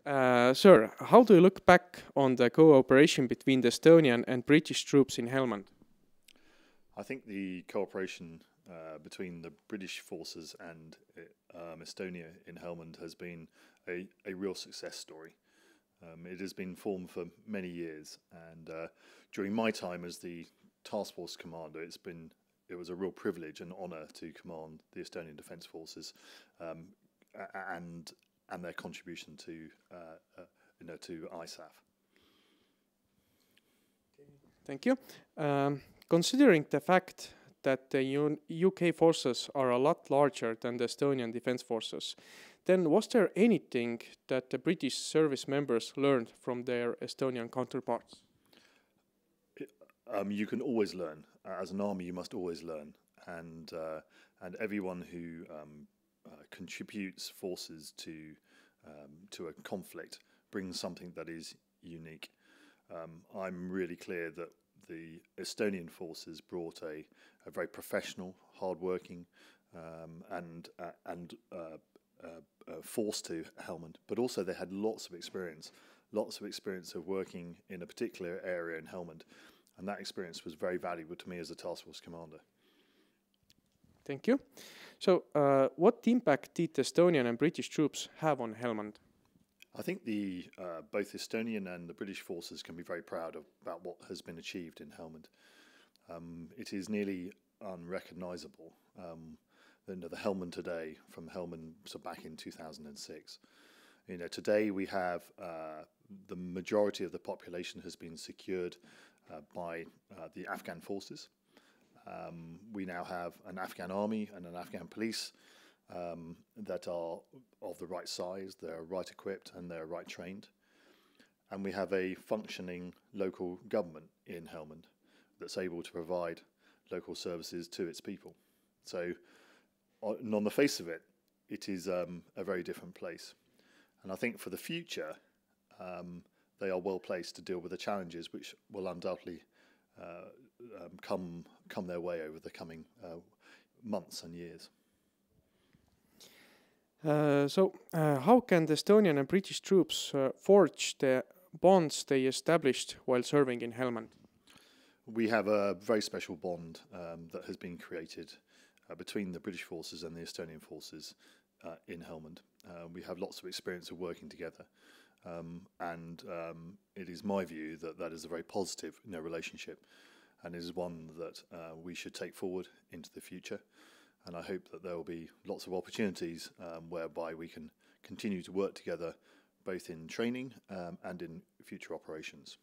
Sir, how do you look back on the cooperation between the Estonian and British troops in Helmand? I think the cooperation between the British forces and Estonia in Helmand has been a real success story. It has been formed for many years, and during my time as the task force commander, it was a real privilege and honour to command the Estonian Defence Forces, and their contribution to to ISAF. Thank you. Considering the fact that the UK forces are a lot larger than the Estonian Defence Forces, then was there anything that the British service members learned from their Estonian counterparts? You can always learn. As an army, you must always learn, and everyone who contributes forces to a conflict brings something that is unique. I'm really clear that the Estonian forces brought a very professional, hard-working, and force to Helmand, but also they had lots of experience of working in a particular area in Helmand, and that experience was very valuable to me as a task force commander. Thank you. So, what impact did Estonian and British troops have on Helmand? I think both Estonian and the British forces can be very proud about what has been achieved in Helmand. It is nearly unrecognisable, the Helmand today from Helmand back in 2006. Today we have the majority of the population has been secured by the Afghan forces. We now have an Afghan army and an Afghan police that are of the right size, they're right equipped and they're right trained. And we have a functioning local government in Helmand that's able to provide local services to its people. So on the face of it, it is a very different place. And I think for the future, they are well placed to deal with the challenges which will undoubtedly come their way over the coming months and years. How can the Estonian and British troops forge the bonds they established while serving in Helmand? We have a very special bond that has been created between the British forces and the Estonian forces in Helmand. We have lots of experience of working together, and it is my view that that is a very positive relationship, and is one that we should take forward into the future. And I hope that there will be lots of opportunities whereby we can continue to work together both in training and in future operations.